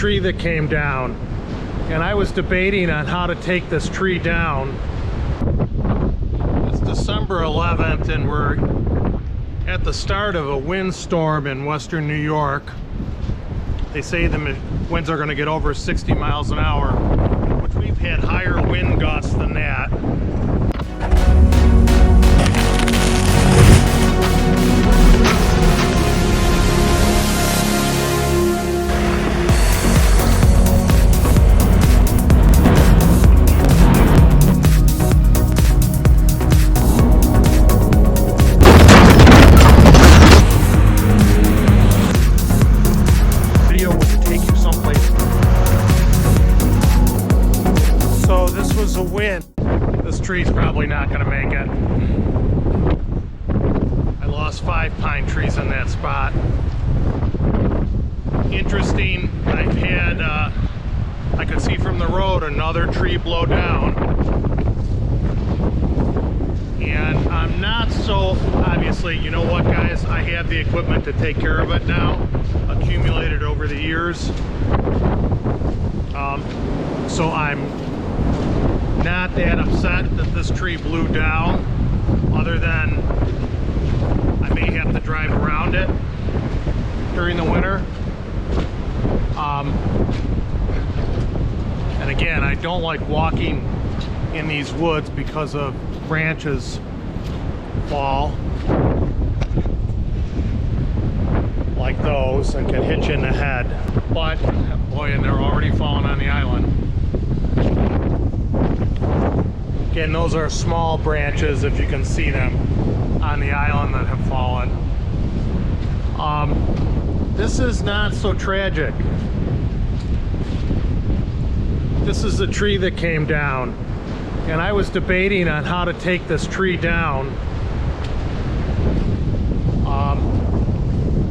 tree that came down, and I was debating on how to take this tree down. It's December 11th and we're at the start of a windstorm in western New York. They say the winds are going to get over 60 miles an hour, which we've had higher wind gusts than that. This tree's probably not going to make it. I lost 5 pine trees in that spot. Interesting, I've had, I could see from the road another tree blow down. And I'm not so, obviously, you know what guys, I have the equipment to take care of it now, accumulated over the years. So I'm not that upset that this tree blew down, other than I may have to drive around it during the winter. And again, I don't like walking in these woods because of branches fall like those and can hit you in the head. But boy, and they're already falling on the island. Again, those are small branches, if you can see them, on the island that have fallen. This is not so tragic. This is the tree that came down, and I was debating on how to take this tree down.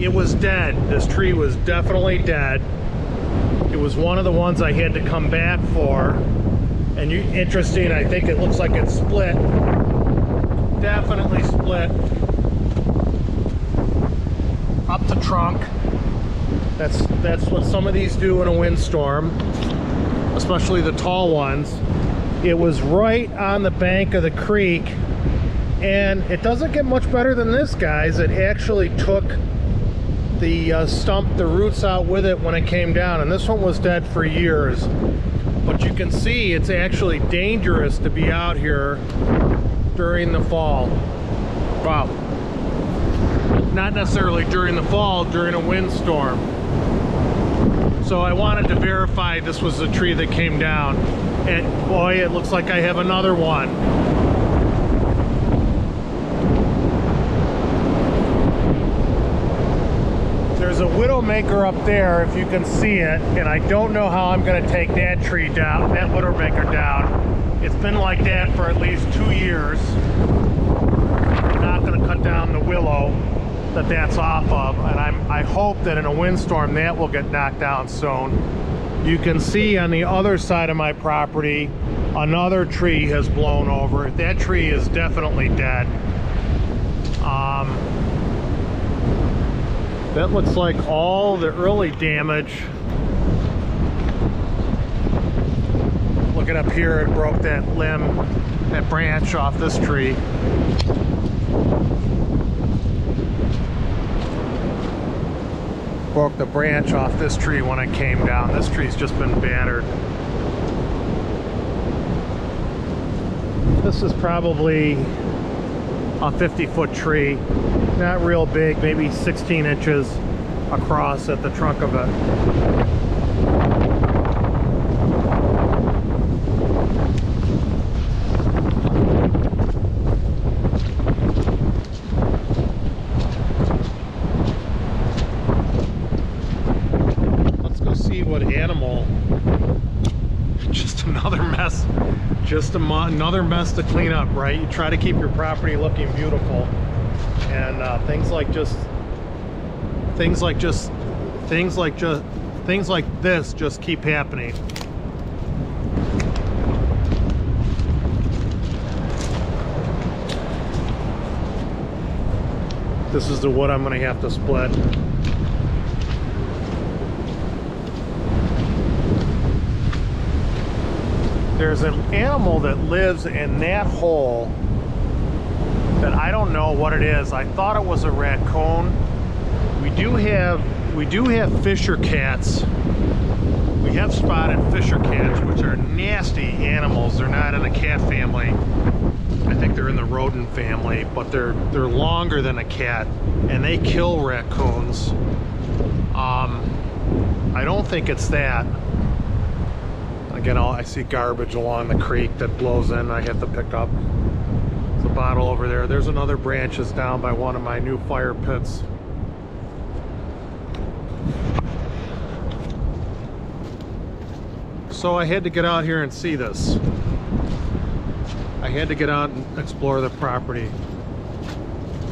It was dead. This tree was definitely dead. It was one of the ones I had to come back for. And interesting, I think it looks like it's split. Definitely split. Up the trunk. That's what some of these do in a windstorm, especially the tall ones. It was right on the bank of the creek, and it doesn't get much better than this, guys. It actually took the stump, the roots out with it when it came down, and this one was dead for years. But you can see it's actually dangerous to be out here during the fall. Wow. Not necessarily during the fall, during a windstorm. So I wanted to verify this was the tree that came down. And boy, it looks like I have another one. There's a widowmaker up there, if you can see it, and I don't know how I'm going to take that tree down, that widowmaker down. It's been like that for at least 2 years. I'm not going to cut down the willow that's off of, and I hope that in a windstorm that will get knocked down soon. You can see on the other side of my property, another tree has blown over. That tree is definitely dead. That looks like all the early damage. Looking up here, it broke that limb, that branch off this tree. Broke the branch off this tree when it came down. This tree's just been battered. This is probably a 50-foot tree. Not real big, maybe 16 inches across at the trunk of it. Let's go see what animal. Just another mess. Just another mess to clean up, right? You try to keep your property looking beautiful, and things like this just keep happening. This is the wood I'm going to have to split. There's an animal that lives in that hole that I don't know what it is. I thought it was a raccoon. We do have fisher cats. We have spotted fisher cats, which are nasty animals. They're not in the cat family. I think they're in the rodent family, but they're longer than a cat, and they kill raccoons. I don't think it's that. Again, I see garbage along the creek that blows in. I have to pick up. There's a bottle over there. There's another branch that's down by one of my new fire pits. So I had to get out here and see this. I had to get out and explore the property.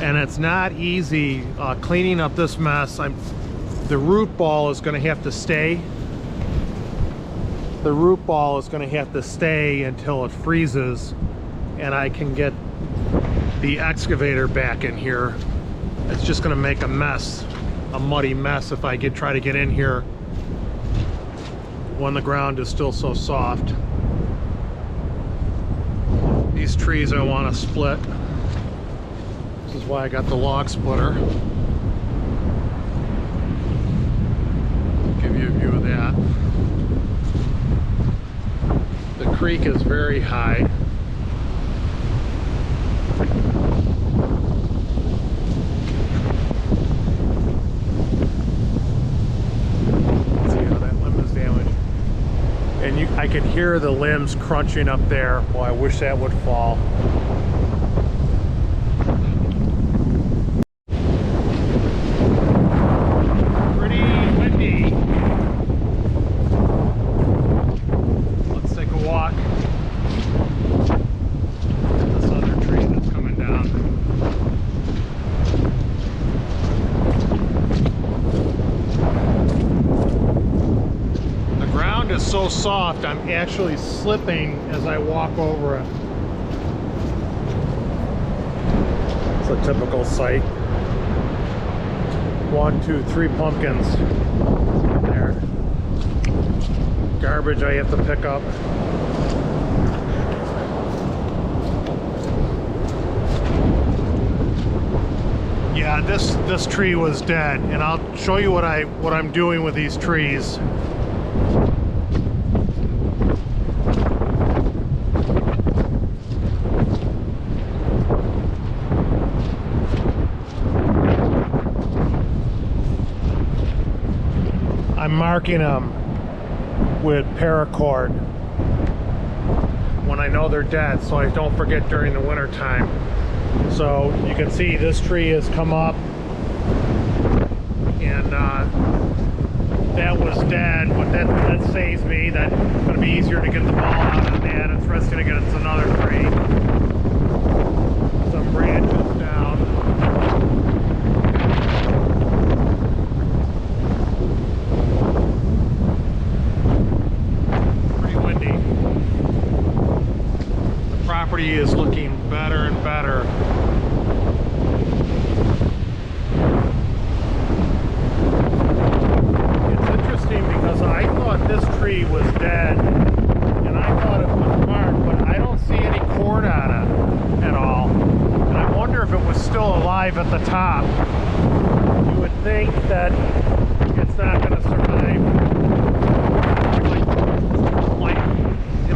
And it's not easy cleaning up this mess. The root ball is going to have to stay. The root ball is going to have to stay until it freezes and I can get the excavator back in here. It's just going to make a mess, a muddy mess, if I try to get in here when the ground is still so soft. These trees I want to split. This is why I got the log splitter. Give you a view of that. The creek is very high. Let's see how that limb is damaged. And I can hear the limbs crunching up there. Boy, I wish that would fall. So soft, I'm actually slipping as I walk over it. It's a typical site. 1, 2, 3 pumpkins there. Garbage I have to pick up. Yeah, this tree was dead, and I'll show you what I'm doing with these trees. I'm marking them with paracord when I know they're dead, so I don't forget during the winter time. So you can see this tree has come up, and that was dead, but that saves me. That's going to be easier to get the ball out of that. It's resting against another tree. Some branches down. Property is looking better and better. It's interesting because I thought this tree was dead and I thought it was marked, but I don't see any cord on it at all. And I wonder if it was still alive at the top. You would think that it's not going to survive.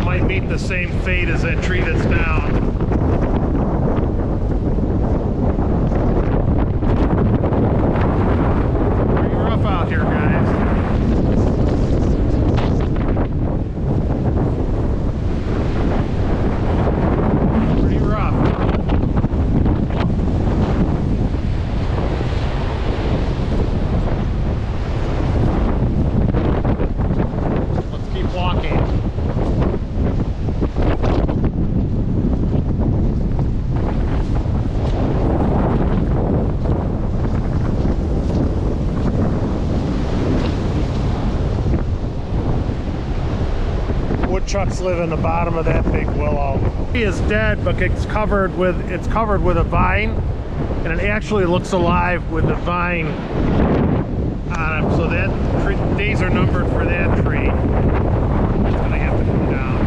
Might meet the same fate as that tree that's down. Pretty rough out here, guys. Pretty rough. Let's keep walking. Woodchucks live in the bottom of that big willow. He is dead, but it's covered with a vine, and it actually looks alive with the vine on it. So that days are numbered for that tree. It's gonna have to come down.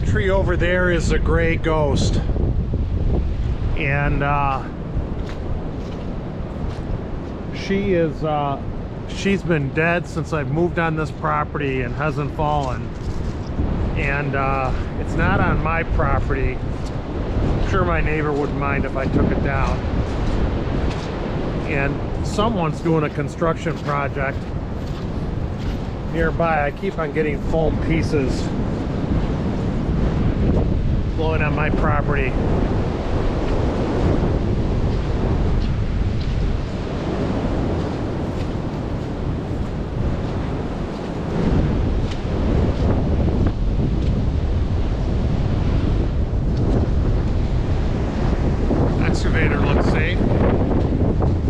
that tree over there is a gray ghost. And she's been dead since I've moved on this property and hasn't fallen. And it's not on my property. I'm sure my neighbor wouldn't mind if I took it down. And someone's doing a construction project nearby. I keep on getting foam pieces blowing on my property. Excavator looks safe.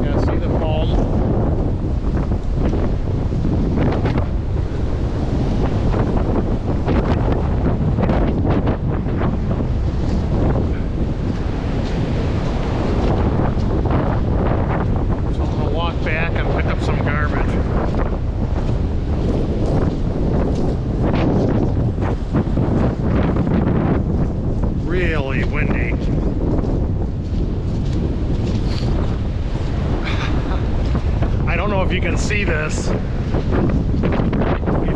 Yeah, see the foam. So I'm gonna walk back and pick up some garbage. Really windy. I don't know if you can see this. If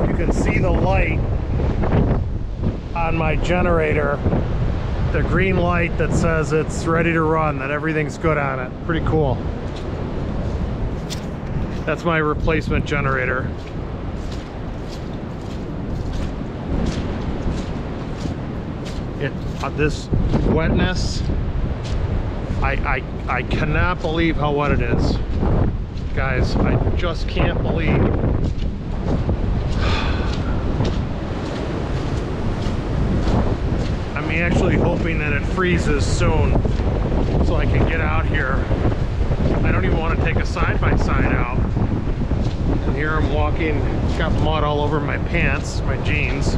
you can see the light on my generator, the green light that says it's ready to run, that everything's good on it. Pretty cool. That's my replacement generator. This wetness, I cannot believe how wet it is. Guys, I just can't believe. I'm actually hoping that it freezes soon so I can get out here. I don't even want to take a side-by-side out. And here I'm walking, got mud all over my pants, my jeans.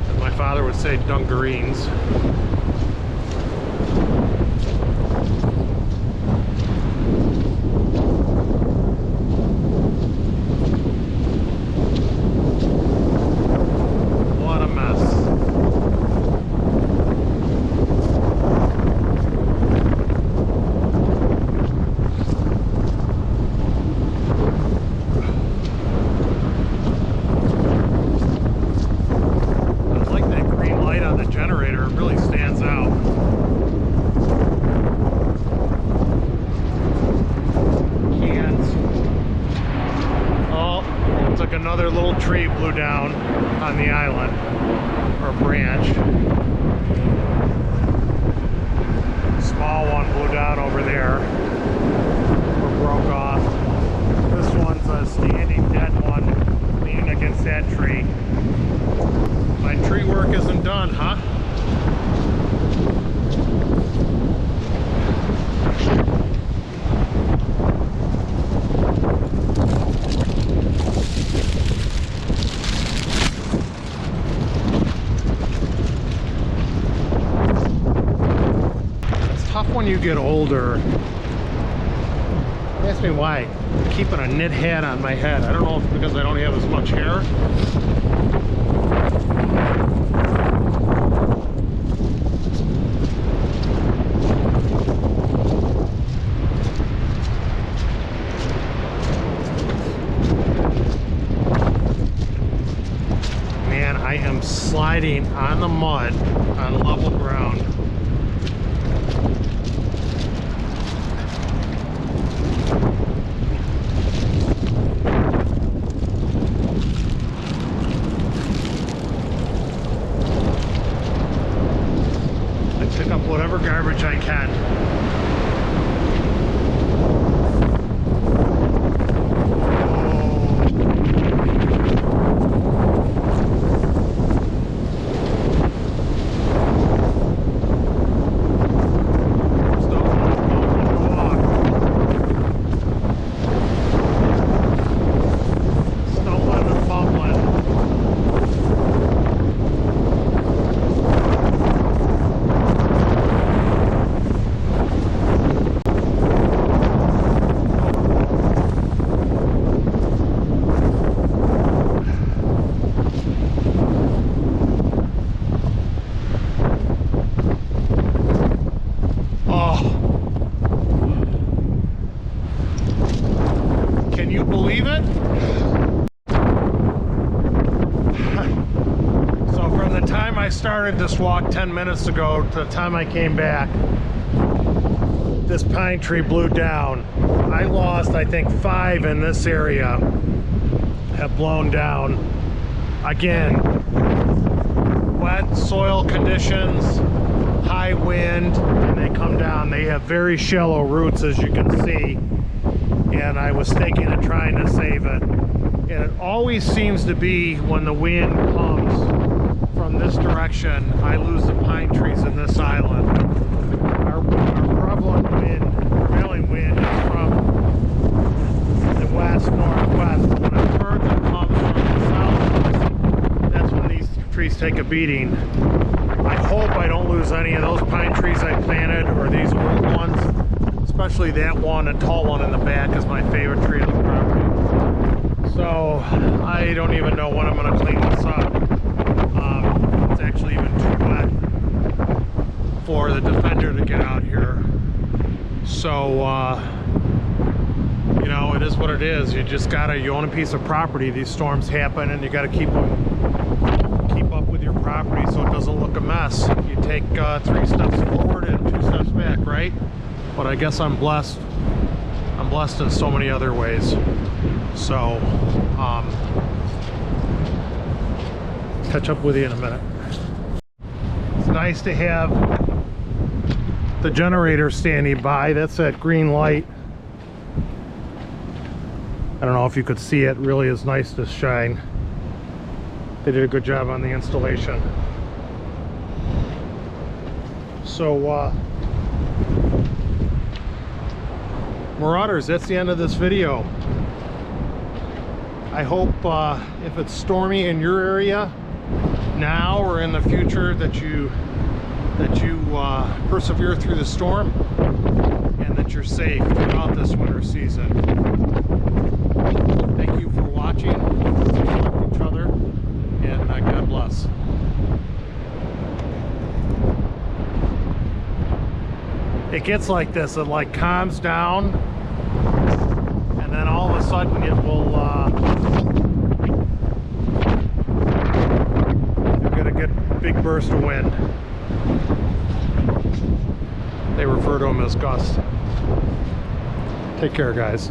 As my father would say, dungarees. Another little tree blew down on the island, or branch. Small one blew down over there, or broke off. This one's a standing dead one, leaning against that tree. My tree work isn't done, huh? When you get older, ask me why I'm keeping a knit hat on my head. I don't know if it's because I don't have as much hair. Man, I am sliding on the mud on level ground. Pick up whatever garbage I can. started this walk 10 minutes ago to the time I came back, this pine tree blew down. I lost, I think, 5 in this area have blown down. Again, wet soil conditions, high wind, and they come down. They have very shallow roots, as you can see, and I was thinking of trying to save it. And it always seems to be when the wind comes from this direction, I lose the pine trees in this island. Our prevailing wind is from the west, northwest. When a current that comes from the south, that's when these trees take a beating. I hope I don't lose any of those pine trees I planted, or these old ones, especially that one, a tall one in the back is my favorite tree on the property. So I don't even know when I'm going to clean this up. It's actually even too wet for the Defender to get out here. So, you know, it is what it is. You just gotta, you own a piece of property, these storms happen, and you gotta keep up with your property so it doesn't look a mess. You take 3 steps forward and 2 steps back, right? But I guess I'm blessed. I'm blessed in so many other ways. So, catch up with you in a minute. It's nice to have the generator standing by. That's that green light. I don't know if you could see it. Really is nice to shine. They did a good job on the installation. So Marauders, that's the end of this video. I hope if it's stormy in your area now or in the future that you persevere through the storm and that you're safe throughout this winter season. Thank you for watching. Support each other, and God bless. It gets like this, it like calms down, and then all of a sudden it will you'll get a good big burst of wind. They refer to them as gusts. Take care, guys.